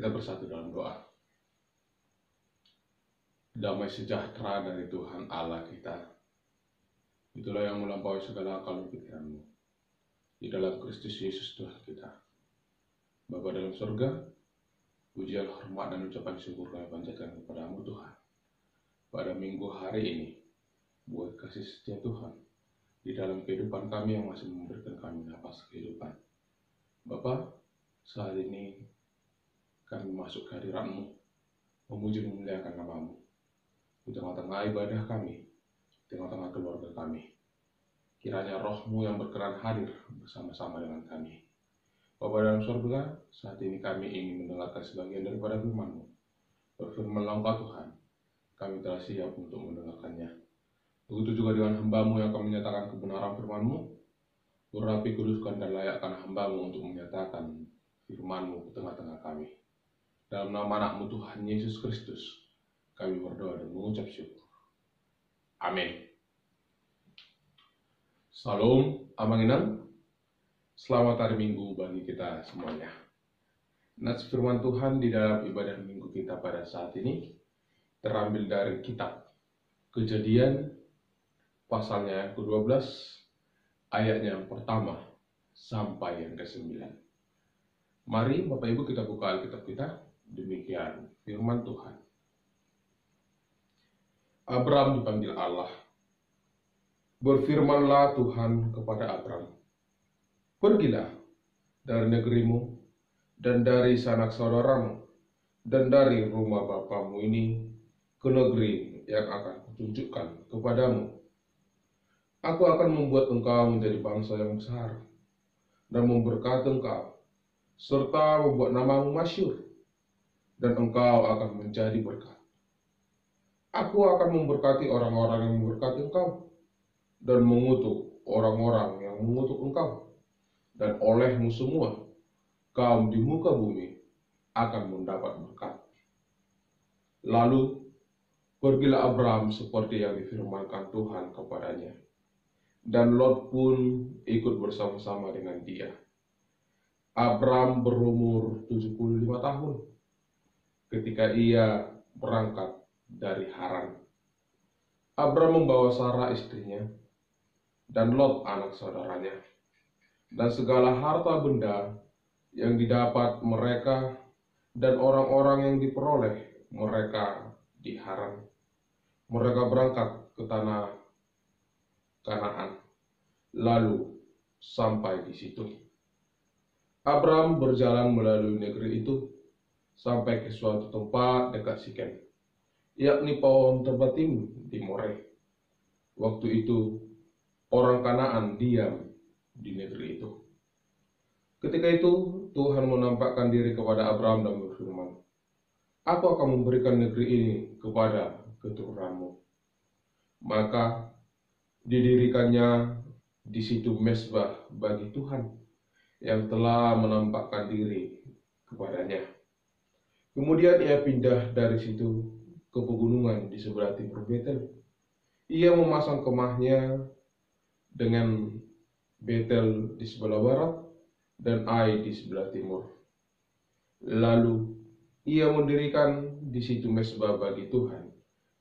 Kita bersatu dalam doa. Damai sejahtera dari Tuhan Allah kita, itulah yang melampaui segala akal dan pikiranmu, di dalam Kristus Yesus Tuhan kita. Bapa dalam surga, pujian, hormat, dan ucapan syukur kami panjatkan kepadamu Tuhan, pada minggu hari ini, buat kasih setia Tuhan, di dalam kehidupan kami yang masih memberikan kami nafas kehidupan. Bapa, saat ini kami masuk ke hadirat-Mu, memuji memuliakan nama-Mu, di tengah-tengah ibadah kami, di tengah-tengah keluarga kami. Kiranya Roh-Mu yang berkenan hadir bersama-sama dengan kami. Bapa dalam surga, saat ini kami ingin mendengarkan sebagian daripada firman-Mu. Berfirmanlah Engkau Tuhan, kami telah siap untuk mendengarkannya. Begitu juga dengan hamba-Mu yang akan menyatakan kebenaran firman-Mu. Urapi, kuduskan, dan layakkan hamba-Mu untuk menyatakan firman-Mu ke tengah-tengah kami. Dalam nama anak-Mu Tuhan Yesus Kristus, kami berdoa dan mengucap syukur. Amin. Salam, amanginang. Selamat hari Minggu bagi kita semuanya. Nats firman Tuhan di dalam ibadah Minggu kita pada saat ini terambil dari kitab Kejadian, pasalnya yang ke-12, ayatnya yang pertama sampai yang ke-9. Mari Bapak Ibu kita buka Alkitab kita. Demikian firman Tuhan. Abram dipanggil Allah. Berfirmanlah Tuhan kepada Abram, pergilah dari negerimu dan dari sanak saudaramu dan dari rumah bapamu ini ke negeri yang akan kutunjukkan kepadamu. Aku akan membuat engkau menjadi bangsa yang besar dan memberkati engkau, serta membuat namamu masyhur, dan engkau akan menjadi berkat. Aku akan memberkati orang-orang yang memberkati engkau, dan mengutuk orang-orang yang mengutuk engkau. Dan olehmu semua, kaum di muka bumi akan mendapat berkat. Lalu, pergilah Abram seperti yang difirmankan Tuhan kepadanya. Dan Lot pun ikut bersama-sama dengan dia. Abram berumur 75 tahun ketika ia berangkat dari Haran. Abram membawa Sarah istrinya dan Lot anak saudaranya, dan segala harta benda yang didapat mereka dan orang-orang yang diperoleh mereka di Haran. Mereka berangkat ke tanah Kanaan, lalu sampai di situ. Abram berjalan melalui negeri itu sampai ke suatu tempat dekat Sikem, yakni pohon terbatim di More. Waktu itu orang Kanaan diam di negeri itu. Ketika itu Tuhan menampakkan diri kepada Abram dan berfirman, aku akan memberikan negeri ini kepada keturunanmu. Maka didirikannya di situ mezbah bagi Tuhan yang telah menampakkan diri kepadanya. Kemudian ia pindah dari situ ke pegunungan di sebelah timur Betel. Ia memasang kemahnya dengan Betel di sebelah barat dan Ai di sebelah timur. Lalu ia mendirikan di situ mezbah bagi Tuhan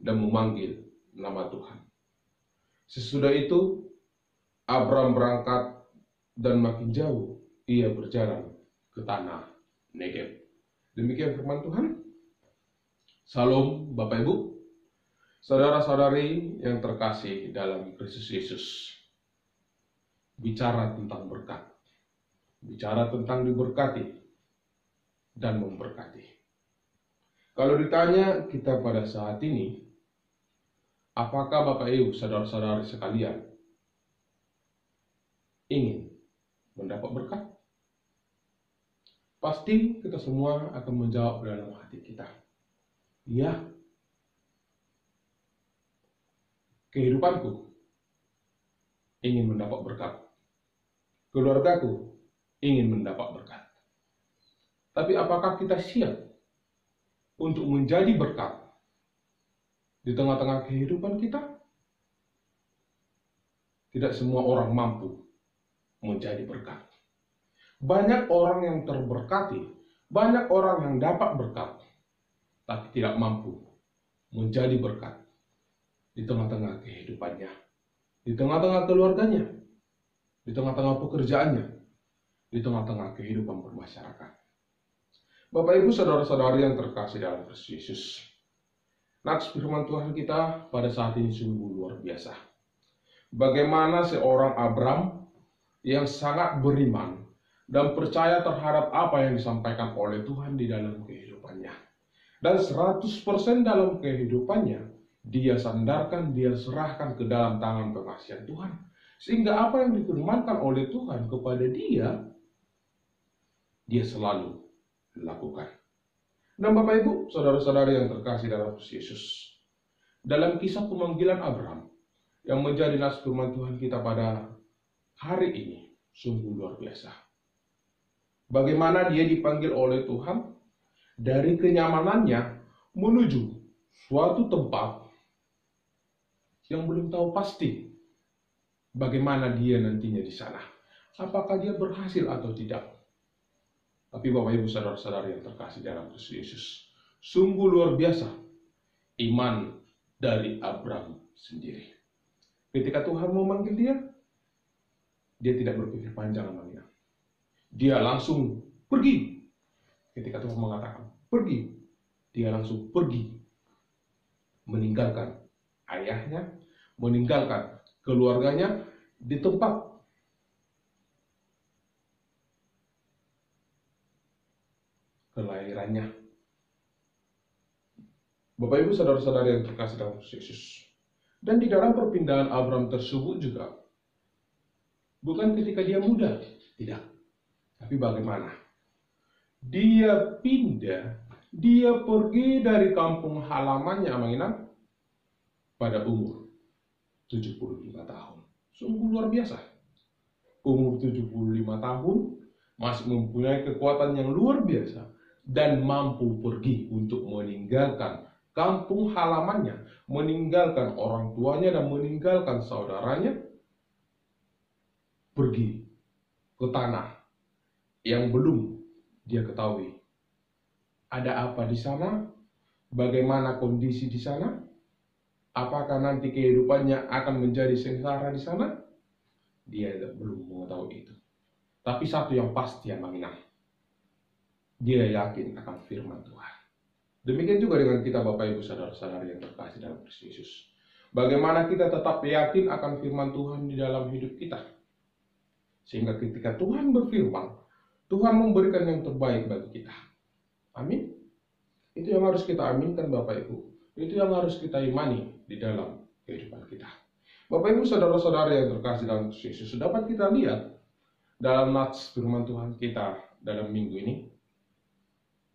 dan memanggil nama Tuhan. Sesudah itu Abram berangkat dan makin jauh ia berjalan ke tanah Negeb. Demikian firman Tuhan. Salam Bapak Ibu, saudara-saudari yang terkasih dalam Kristus Yesus. Bicara tentang berkat, bicara tentang diberkati dan memberkati. Kalau ditanya kita pada saat ini, apakah Bapak Ibu, saudara-saudari sekalian, ingin mendapat berkat? Pasti kita semua akan menjawab dalam hati kita, ya, kehidupanku ingin mendapat berkat. Keluargaku ingin mendapat berkat. Tapi apakah kita siap untuk menjadi berkat di tengah-tengah kehidupan kita? Tidak semua orang mampu menjadi berkat. Banyak orang yang terberkati Banyak orang yang dapat berkat, tapi tidak mampu menjadi berkat di tengah-tengah kehidupannya, di tengah-tengah keluarganya, di tengah-tengah pekerjaannya, di tengah-tengah kehidupan bermasyarakat. Bapak Ibu saudara-saudari yang terkasih dalam Kristus Yesus, nats firman Tuhan kita pada saat ini sungguh luar biasa. Bagaimana seorang Abram yang sangat beriman dan percaya terhadap apa yang disampaikan oleh Tuhan di dalam kehidupannya. Dan 100% dalam kehidupannya, dia sandarkan, dia serahkan ke dalam tangan pengasihan Tuhan. Sehingga apa yang difirmankan oleh Tuhan kepada dia, dia selalu lakukan. Dan Bapak Ibu, saudara-saudari yang terkasih dalam Kristus Yesus, dalam kisah pemanggilan Abraham yang menjadi nats firman Tuhan kita pada hari ini, sungguh luar biasa. Bagaimana dia dipanggil oleh Tuhan dari kenyamanannya menuju suatu tempat yang belum tahu pasti bagaimana dia nantinya di sana. Apakah dia berhasil atau tidak? Tapi Bapak Ibu saudara-saudari yang terkasih dalam Kristus Yesus, sungguh luar biasa iman dari Abraham sendiri. Ketika Tuhan memanggil dia tidak berpikir panjang namanya. Dia langsung pergi. Ketika Tuhan mengatakan pergi, dia langsung pergi. Meninggalkan ayahnya, meninggalkan keluarganya di tempat kelahirannya. Bapak Ibu saudara-saudari yang terkasih dalam Kristus Yesus. Dan di dalam perpindahan Abraham tersebut juga bukan ketika dia muda, tidak. Tapi bagaimana? Dia pindah, dia pergi dari kampung halamannya Aminah pada umur 75 tahun. Sungguh luar biasa. Umur 75 tahun masih mempunyai kekuatan yang luar biasa dan mampu pergi untuk meninggalkan kampung halamannya, meninggalkan orang tuanya dan meninggalkan saudaranya, pergi ke tanah yang belum dia ketahui. Ada apa di sana? Bagaimana kondisi di sana? Apakah nanti kehidupannya akan menjadi sengsara di sana? Dia belum mengetahui itu. Tapi satu yang pasti yang mengenal, dia yakin akan firman Tuhan. Demikian juga dengan kita Bapak Ibu saudara-saudari yang terkasih dalam Kristus Yesus. Bagaimana kita tetap yakin akan firman Tuhan di dalam hidup kita. Sehingga ketika Tuhan berfirman, Tuhan memberikan yang terbaik bagi kita. Amin. Itu yang harus kita aminkan Bapak Ibu. Itu yang harus kita imani di dalam kehidupan kita. Bapak Ibu saudara-saudari yang terkasih dalam Kristus Yesus, dapat kita lihat dalam nats firman Tuhan kita dalam minggu ini,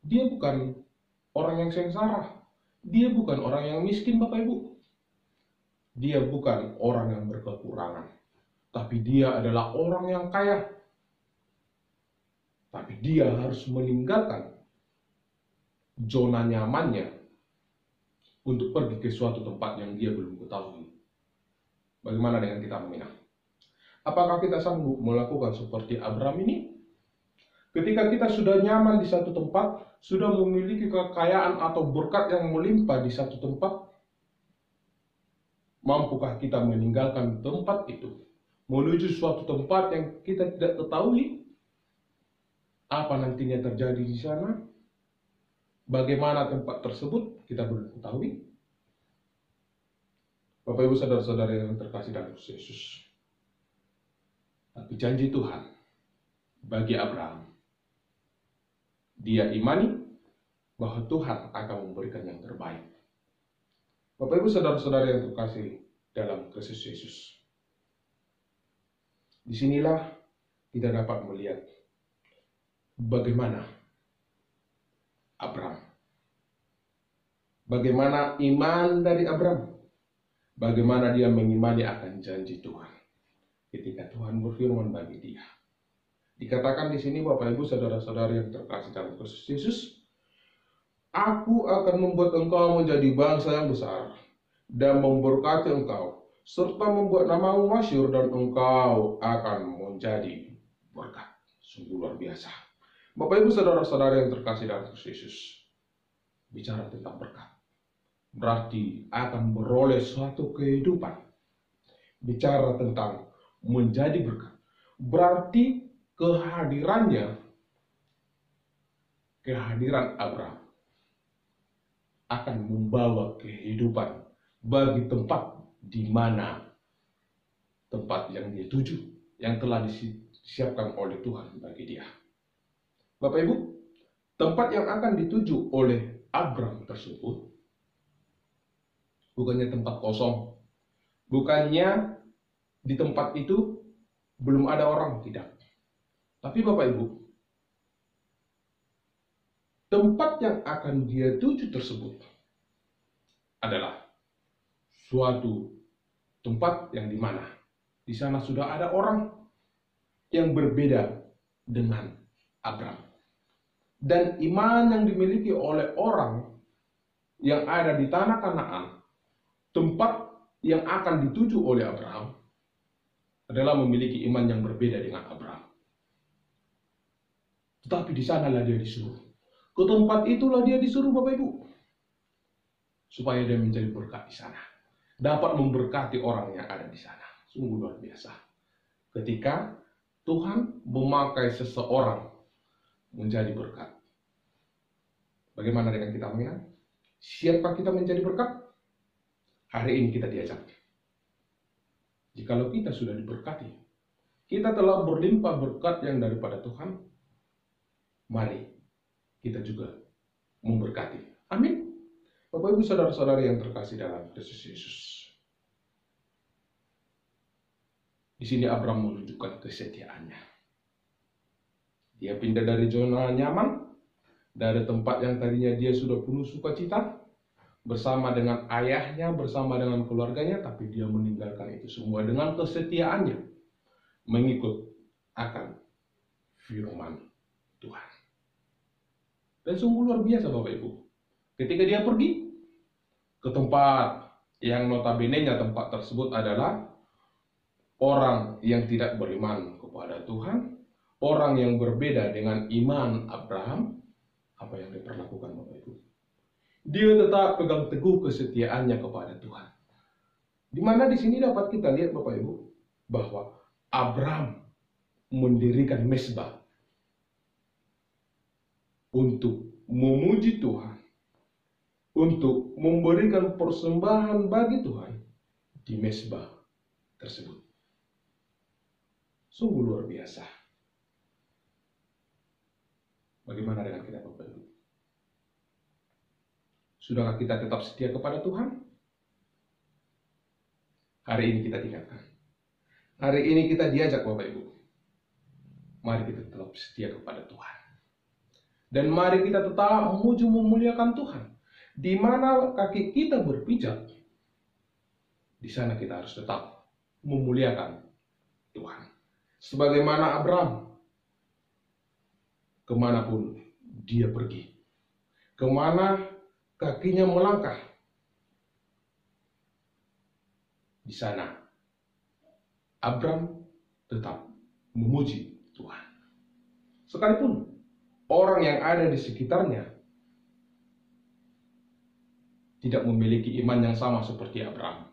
dia bukan orang yang sengsara. Dia bukan orang yang miskin Bapak Ibu. Dia bukan orang yang berkekurangan. Tapi dia adalah orang yang kaya. Tapi dia harus meninggalkan zona nyamannya untuk pergi ke suatu tempat yang dia belum ketahui. Bagaimana dengan kita mengingat? Apakah kita sanggup melakukan seperti Abraham ini? Ketika kita sudah nyaman di satu tempat, sudah memiliki kekayaan atau berkat yang melimpah di satu tempat, mampukah kita meninggalkan tempat itu, menuju suatu tempat yang kita tidak ketahui? Apa nantinya terjadi di sana? Bagaimana tempat tersebut kita belum ketahui. Bapak Ibu saudara-saudara yang terkasih dalam Kristus Yesus. Tapi janji Tuhan bagi Abraham, dia imani bahwa Tuhan akan memberikan yang terbaik. Bapak Ibu saudara-saudara yang terkasih dalam Kristus Yesus. Disinilah kita dapat melihat bagaimana Abraham, bagaimana iman dari Abraham, bagaimana dia mengimani akan janji Tuhan ketika Tuhan berfirman bagi dia. Dikatakan di sini Bapak Ibu saudara-saudari yang terkasih dalam Kristus Yesus, Aku akan membuat engkau menjadi bangsa yang besar dan memberkati engkau, serta membuat namamu masyhur dan engkau akan menjadi berkat. Sungguh luar biasa. Bapak Ibu saudara-saudara yang terkasih dalam Kristus Yesus, bicara tentang berkat berarti akan beroleh suatu kehidupan. Bicara tentang menjadi berkat berarti kehadiran Abraham akan membawa kehidupan bagi tempat di mana tempat yang dia tuju, yang telah disiapkan oleh Tuhan bagi dia. Bapak Ibu, tempat yang akan dituju oleh Abraham tersebut bukannya tempat kosong, bukannya di tempat itu belum ada orang, tidak. Tapi Bapak Ibu, tempat yang akan dia tuju tersebut adalah suatu tempat yang dimana di sana sudah ada orang yang berbeda dengan Abraham. Dan iman yang dimiliki oleh orang yang ada di tanah Kanaan, tempat yang akan dituju oleh Abraham, adalah memiliki iman yang berbeda dengan Abraham. Tetapi di sanalah dia disuruh. Ke tempat itulah dia disuruh, Bapak Ibu, supaya dia menjadi berkat di sana, dapat memberkati orang yang ada di sana. Sungguh luar biasa ketika Tuhan memakai seseorang menjadi berkat. Bagaimana dengan kita, mengingat? Siapkah kita menjadi berkat? Hari ini kita diajak. Jikalau kita sudah diberkati, kita telah berlimpah berkat yang daripada Tuhan, mari kita juga memberkati. Amin. Bapak Ibu saudara-saudara yang terkasih dalam Kristus Yesus. Di sini Abraham menunjukkan kesetiaannya. Dia pindah dari zona nyaman, dari tempat yang tadinya dia sudah penuh sukacita, bersama dengan ayahnya, bersama dengan keluarganya, tapi dia meninggalkan itu semua dengan kesetiaannya, mengikut akan firman Tuhan. Dan sungguh luar biasa Bapak Ibu, ketika dia pergi ke tempat yang notabene-nya tempat tersebut adalah orang yang tidak beriman kepada Tuhan, orang yang berbeda dengan iman Abraham, apa yang diperlakukan Bapak Ibu? Dia tetap pegang teguh kesetiaannya kepada Tuhan. Di mana di sini dapat kita lihat Bapak Ibu bahwa Abraham mendirikan mezbah untuk memuji Tuhan, untuk memberikan persembahan bagi Tuhan di mezbah tersebut. Sungguh luar biasa. Bagaimana dengan kita Bapak Ibu? Sudahkah kita tetap setia kepada Tuhan? Hari ini kita tinggalkan. Hari ini kita diajak Bapak Ibu. Mari kita tetap setia kepada Tuhan. Dan mari kita tetap memuji memuliakan Tuhan. Di mana kaki kita berpijak, di sana kita harus tetap memuliakan Tuhan. Sebagaimana Abraham, kemanapun dia pergi, kemana kakinya melangkah, di sana Abraham tetap memuji Tuhan. Sekalipun orang yang ada di sekitarnya tidak memiliki iman yang sama seperti Abraham,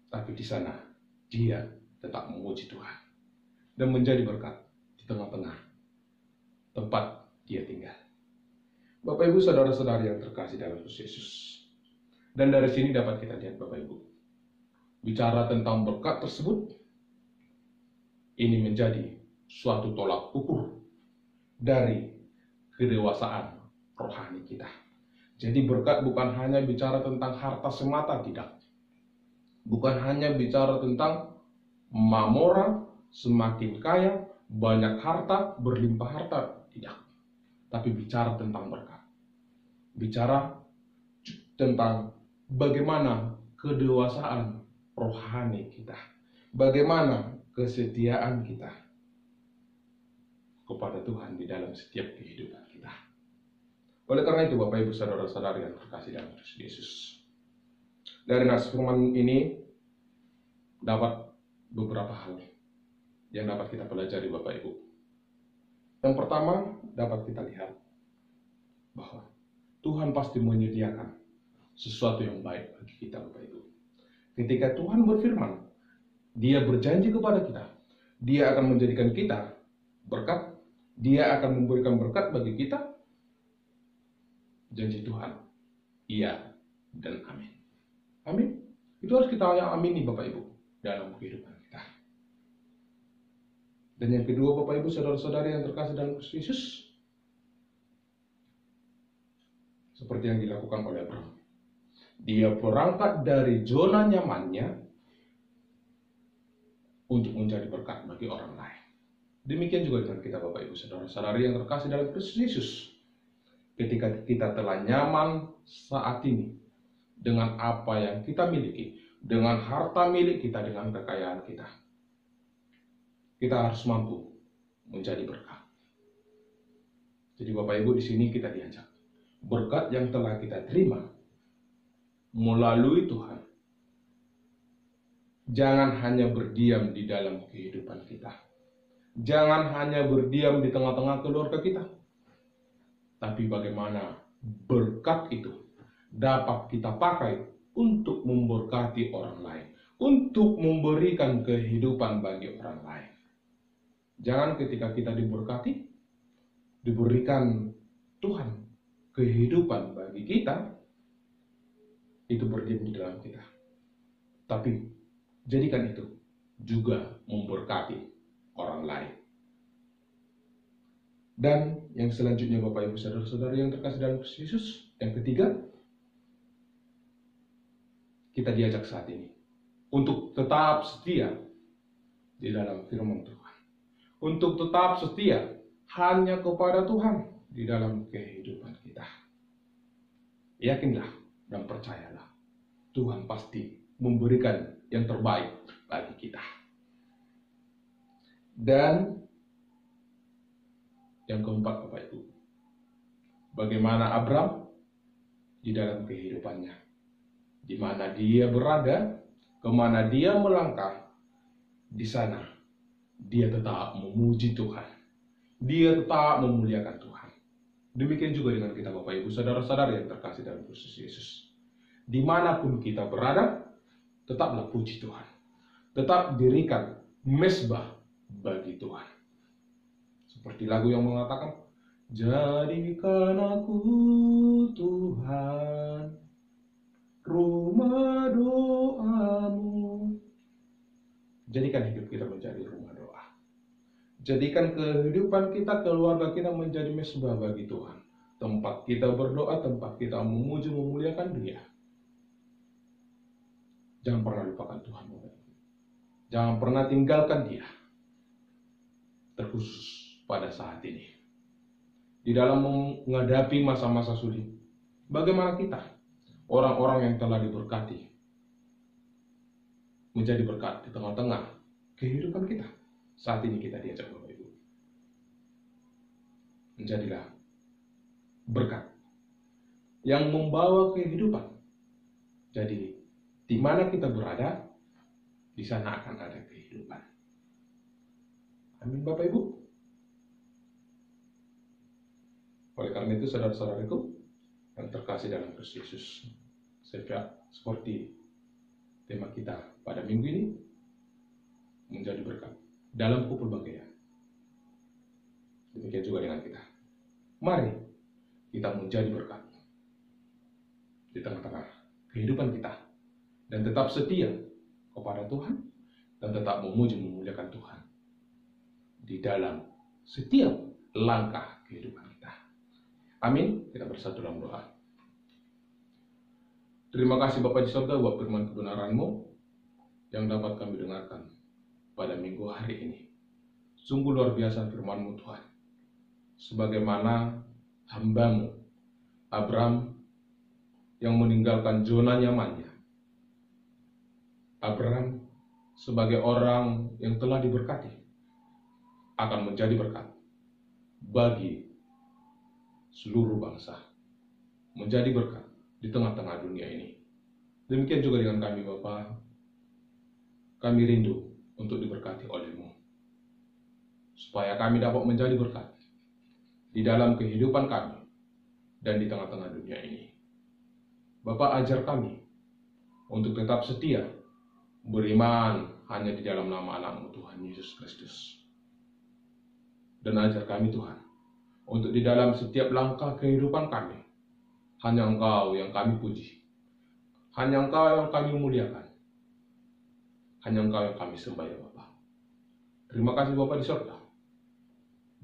tapi di sana dia tetap memuji Tuhan dan menjadi berkat di tengah-tengah tempat dia tinggal. Bapak Ibu saudara-saudari yang terkasih dalam Kristus Yesus. Dan dari sini dapat kita lihat Bapak Ibu, bicara tentang berkat tersebut, ini menjadi suatu tolak ukur dari kedewasaan rohani kita. Jadi berkat bukan hanya bicara tentang harta semata, tidak. Bukan hanya bicara tentang mamora, semakin kaya, banyak harta, berlimpah harta, tidak. Tapi bicara tentang berkat. Bicara tentang bagaimana kedewasaan rohani kita. Bagaimana kesetiaan kita kepada Tuhan di dalam setiap kehidupan kita. Oleh karena itu Bapak Ibu saudara-saudari yang terkasih dalam Kristus Yesus, dari nas firman ini dapat beberapa hal yang dapat kita pelajari Bapak Ibu. Yang pertama, dapat kita lihat bahwa Tuhan pasti menyediakan sesuatu yang baik bagi kita, Bapak Ibu. Ketika Tuhan berfirman, Dia berjanji kepada kita, Dia akan menjadikan kita berkat, Dia akan memberikan berkat bagi kita. Janji Tuhan, iya dan amin. Amin. Itu harus kita yang amini, Bapak Ibu, dalam kehidupan kita. Dan yang kedua, Bapak Ibu, saudara-saudari yang terkasih dalam Kristus Yesus, seperti yang dilakukan oleh Abraham. Dia berangkat dari zona nyamannya untuk menjadi berkat bagi orang lain. Demikian juga dengan kita, Bapak Ibu, saudara-saudari yang terkasih dalam Kristus Yesus. Ketika kita telah nyaman saat ini dengan apa yang kita miliki, dengan harta milik kita, dengan kekayaan kita, kita harus mampu menjadi berkat. Jadi Bapak Ibu, di sini kita diajak berkat yang telah kita terima melalui Tuhan. Jangan hanya berdiam di dalam kehidupan kita. Jangan hanya berdiam di tengah-tengah keluarga kita. Tapi bagaimana berkat itu dapat kita pakai untuk memberkati orang lain, untuk memberikan kehidupan bagi orang lain. Jangan ketika kita diberkati, diberikan Tuhan kehidupan bagi kita, itu berdiam di dalam kita. Tapi jadikan itu juga memberkati orang lain. Dan yang selanjutnya, Bapak Ibu saudara-saudari yang terkasih dalam Kristus Yesus, yang ketiga, kita diajak saat ini untuk tetap setia di dalam firman Tuhan. Untuk tetap setia hanya kepada Tuhan di dalam kehidupan kita. Yakinlah dan percayalah, Tuhan pasti memberikan yang terbaik bagi kita. Dan yang keempat, Bapak Ibu, bagaimana Abraham di dalam kehidupannya, di mana dia berada, kemana dia melangkah, di sana dia tetap memuji Tuhan, dia tetap memuliakan Tuhan. Demikian juga dengan kita, Bapak Ibu saudara-saudara yang terkasih dalam Kristus Yesus. Dimanapun kita berada, tetaplah puji Tuhan, tetap dirikan mesbah bagi Tuhan. Seperti lagu yang mengatakan, jadikan aku Tuhan rumah doamu. Jadikan hidup kita menjadi rumah doa. Jadikan kehidupan kita, keluarga kita menjadi mesbah bagi Tuhan. Tempat kita berdoa, tempat kita memuji, memuliakan Dia. Jangan pernah lupakan Tuhan. Jangan pernah tinggalkan Dia. Terkhusus pada saat ini, di dalam menghadapi masa-masa sulit, bagaimana kita, orang-orang yang telah diberkati, menjadi berkat di tengah-tengah kehidupan kita. Saat ini kita diajak, Bapak Ibu, menjadilah berkat yang membawa kehidupan. Jadi, di mana kita berada, di sana akan ada kehidupan. Amin, Bapak Ibu. Oleh karena itu, saudara-saudariku yang terkasih dalam Kristus Yesus, seperti tema kita pada minggu ini, menjadi berkat dalam pelbagaian. Demikian juga dengan kita. Mari kita menjadi berkat di tengah-tengah kehidupan kita, dan tetap setia kepada Tuhan, dan tetap memuji, memuliakan Tuhan di dalam setiap langkah kehidupan kita. Amin. Kita bersatu dalam doa. Terima kasih Bapa di surga buat firman kebenaran-Mu yang dapat kami dengarkan pada minggu hari ini. Sungguh luar biasa firman-Mu Tuhan. Sebagaimana hamba-Mu Abraham yang meninggalkan zona nyamannya. Abraham sebagai orang yang telah diberkati akan menjadi berkat bagi seluruh bangsa, menjadi berkat di tengah-tengah dunia ini. Demikian juga dengan kami, Bapa. Kami rindu untuk diberkati oleh-Mu, supaya kami dapat menjadi berkat di dalam kehidupan kami dan di tengah-tengah dunia ini. Bapa, ajar kami untuk tetap setia, beriman hanya di dalam nama anak-Mu Tuhan Yesus Kristus. Dan ajar kami Tuhan, untuk di dalam setiap langkah kehidupan kami, hanya Engkau yang kami puji, hanya Engkau yang kami muliakan, hanya Engkau yang kami sembah ya Bapa. Terima kasih Bapa di surga.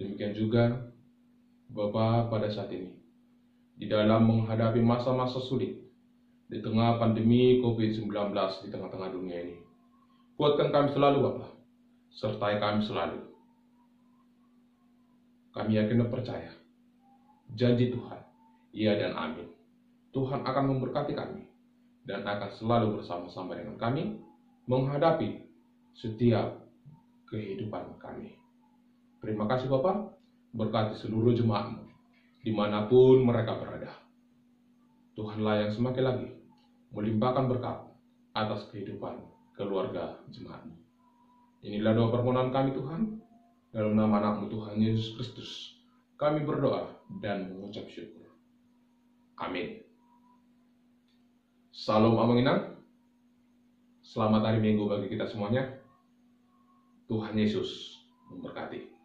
Demikian juga Bapa pada saat ini, di dalam menghadapi masa-masa sulit, di tengah pandemi COVID-19 di tengah-tengah dunia ini. Kuatkan kami selalu Bapa, sertai kami selalu. Kami yakin dan percaya, janji Tuhan, iya dan amin. Tuhan akan memberkati kami, dan akan selalu bersama-sama dengan kami, menghadapi setiap kehidupan kami. Terima kasih Bapa, berkati seluruh jemaat-Mu, dimanapun mereka berada. Tuhanlah yang semakin lagi melimpahkan berkat atas kehidupan keluarga jemaat-Mu. Inilah doa permohonan kami Tuhan, dalam nama anak-Mu Tuhan Yesus Kristus, kami berdoa dan mengucap syukur. Amin. Salam Aminang. Selamat hari Minggu bagi kita semuanya. Tuhan Yesus memberkati.